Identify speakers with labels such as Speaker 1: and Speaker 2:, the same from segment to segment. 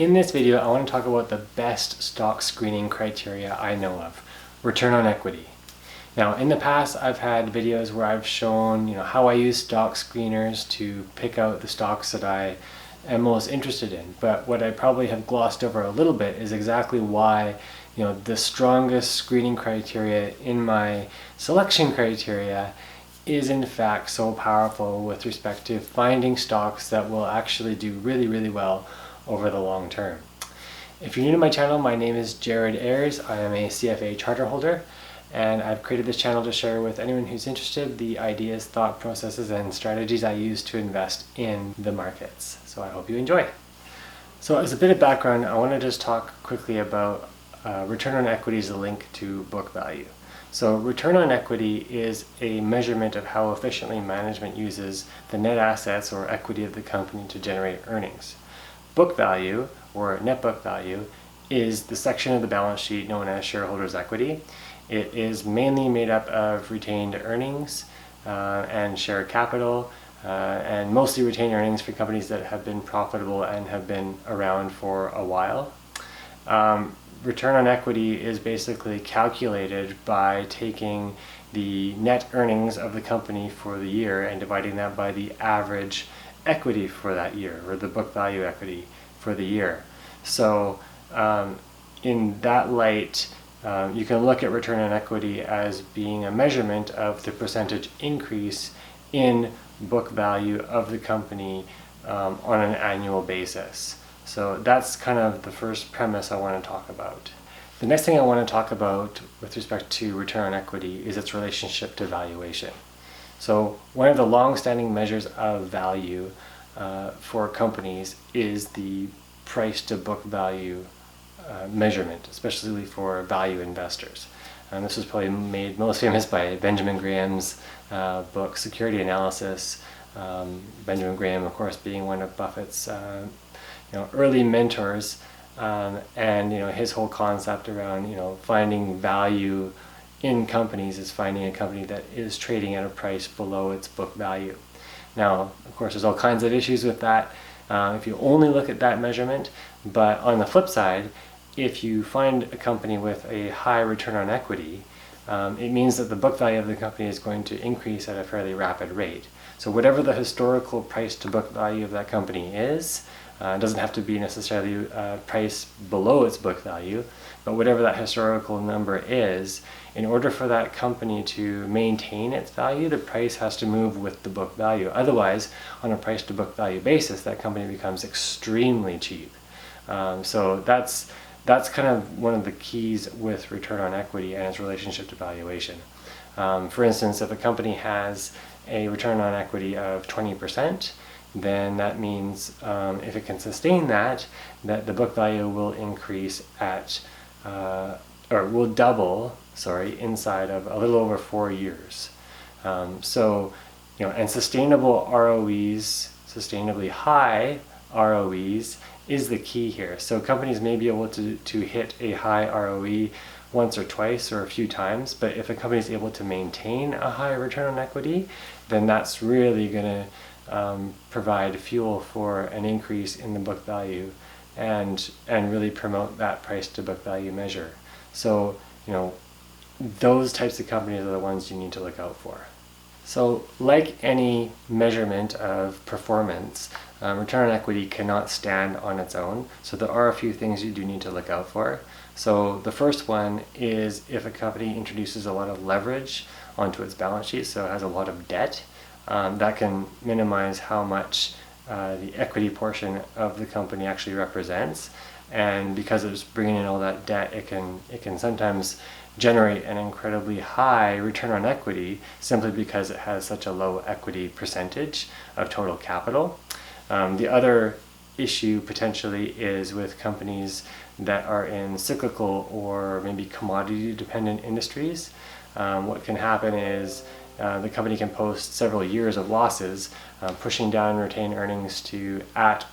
Speaker 1: In this video, I want to talk about the best stock screening criteria I know of, return on equity. Now, in the past, I've had videos where I've shown, how I use stock screeners to pick out the stocks that I am most interested in. But what I probably have glossed over a little bit is exactly why, the strongest screening criteria in my selection criteria is in fact so powerful with respect to finding stocks that will actually do really, really well over the long term. If you're new to my channel, my name is Jared Ayers. I am a CFA charter holder, and I've created this channel to share with anyone who's interested the ideas, thought processes, and strategies I use to invest in the markets. So I hope you enjoy. So as a bit of background, I want to just talk quickly about return on equity as a link to book value. So return on equity is a measurement of how efficiently management uses the net assets or equity of the company to generate earnings. Book value, or net book value, is the section of the balance sheet known as shareholders' equity. It is mainly made up of retained earnings and share capital, and mostly retained earnings for companies that have been profitable and have been around for a while. Return on equity is basically calculated by taking the net earnings of the company for the year and dividing that by the average equity for that year, or the book value equity for the year. So in that light, you can look at return on equity as being a measurement of the percentage increase in book value of the company on an annual basis. So that's kind of the first premise I want to talk about. The next thing I want to talk about with respect to return on equity is its relationship to valuation. So one of the long-standing measures of value for companies is the price to book value measurement, especially for value investors. And this was probably made most famous by Benjamin Graham's book, Security Analysis. Benjamin Graham, of course, being one of Buffett's early mentors, and his whole concept around finding value in companies is finding a company that is trading at a price below its book value. Now, of course, there's all kinds of issues with that if you only look at that measurement, but on the flip side, if you find a company with a high return on equity, it means that the book value of the company is going to increase at a fairly rapid rate. So whatever the historical price to book value of that company is, it doesn't have to be necessarily a price below its book value, but whatever that historical number is, in order for that company to maintain its value, the price has to move with the book value. Otherwise, on a price to book value basis, that company becomes extremely cheap. So that's kind of one of the keys with return on equity and its relationship to valuation. For instance, if a company has a return on equity of 20%, then that means if it can sustain that the book value will increase at, or will double, inside of a little over 4 years. And sustainable ROEs, sustainably high ROEs, is the key here. So companies may be able to hit a high ROE once or twice or a few times, but if a company is able to maintain a high return on equity, then that's really going to provide fuel for an increase in the book value and really promote that price to book value measure. So those types of companies are the ones you need to look out for. So like any measurement of performance, return on equity cannot stand on its own. So there are a few things you do need to look out for. So the first one is if a company introduces a lot of leverage onto its balance sheet, so it has a lot of debt, that can minimize how much the equity portion of the company actually represents. And because it's bringing in all that debt, it can sometimes generate an incredibly high return on equity simply because it has such a low equity percentage of total capital. The other issue potentially is with companies that are in cyclical or maybe commodity dependent industries. What can happen is the company can post several years of losses, pushing down retained earnings to at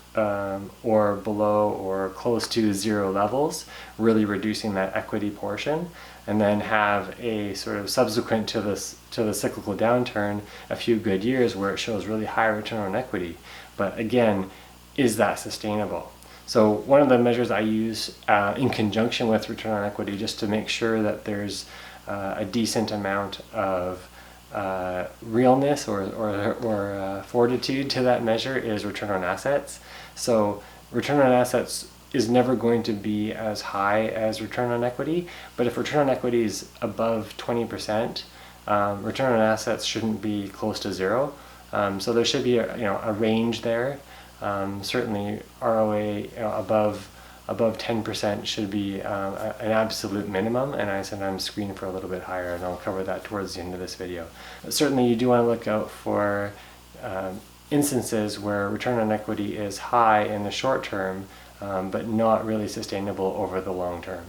Speaker 1: or below or close to zero levels, really reducing that equity portion, and then have a sort of subsequent to the cyclical downturn a few good years where it shows really high return on equity. But again, is that sustainable? So one of the measures I use in conjunction with return on equity, just to make sure that there's a decent amount of realness or fortitude to that measure, is return on assets. So return on assets is never going to be as high as return on equity, but if return on equity is above 20%, return on assets shouldn't be close to zero. So there should be a range there. Certainly ROA above 10% should be an absolute minimum, and I sometimes screen for a little bit higher, and I'll cover that towards the end of this video. But certainly you do want to look out for instances where return on equity is high in the short term, but not really sustainable over the long term.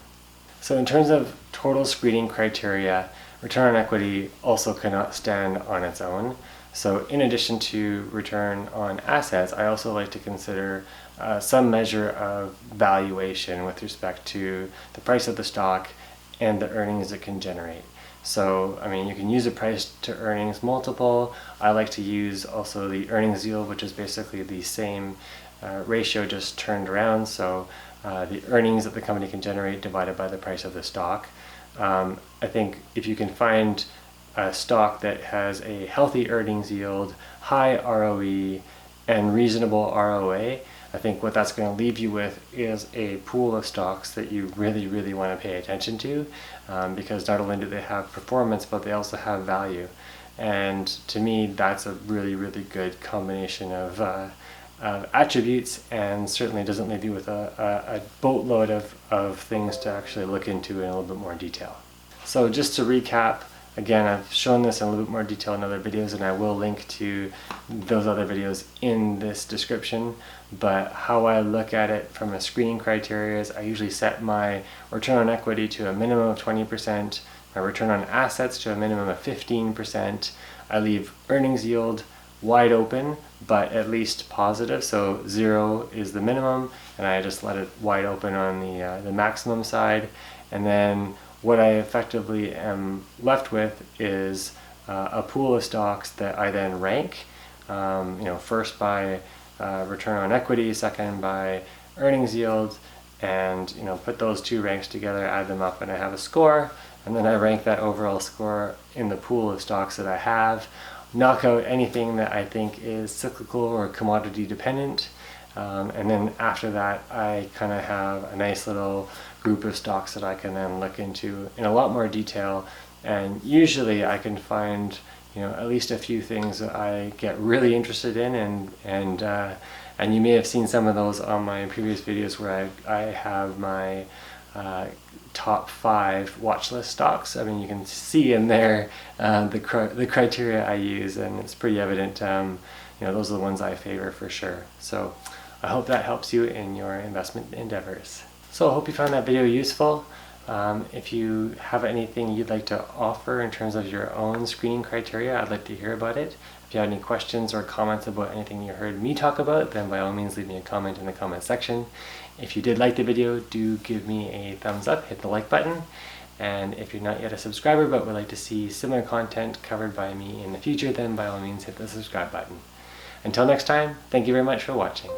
Speaker 1: So in terms of total screening criteria, return on equity also cannot stand on its own. So in addition to return on assets, I also like to consider some measure of valuation with respect to the price of the stock and the earnings it can generate. So, I mean, you can use a price to earnings multiple. I like to use also the earnings yield, which is basically the same ratio just turned around. So the earnings that the company can generate divided by the price of the stock. I think if you can find a stock that has a healthy earnings yield, high ROE, and reasonable ROA, I think what that's going to leave you with is a pool of stocks that you really, really want to pay attention to, because not only do they have performance, but they also have value. And to me, that's a really, really good combination of attributes, and certainly doesn't leave you with a boatload of things to actually look into in a little bit more detail. So just to recap, again, I've shown this in a little bit more detail in other videos, and I will link to those other videos in this description. But how I look at it from a screening criteria is I usually set my return on equity to a minimum of 20%, my return on assets to a minimum of 15%. I leave earnings yield wide open, but at least positive. So 0 is the minimum, and I just let it wide open on the maximum side. And then what I effectively am left with is a pool of stocks that I then rank, first by return on equity, second by earnings yield, and put those two ranks together, add them up, and I have a score. And then I rank that overall score in the pool of stocks that I have, knock out anything that I think is cyclical or commodity dependent, and then after that I kind of have a nice little group of stocks that I can then look into in a lot more detail. And usually I can find at least a few things that I get really interested in, and you may have seen some of those on my previous videos where I have my top 5 watch list stocks. I mean, you can see in there the criteria I use, and it's pretty evident. Those are the ones I favor for sure. So I hope that helps you in your investment endeavors. So I hope you found that video useful. If you have anything you'd like to offer in terms of your own screening criteria, I'd like to hear about it. If you have any questions or comments about anything you heard me talk about, then by all means leave me a comment in the comment section. If you did like the video, do give me a thumbs up, hit the like button. And if you're not yet a subscriber but would like to see similar content covered by me in the future, then by all means hit the subscribe button. Until next time, thank you very much for watching.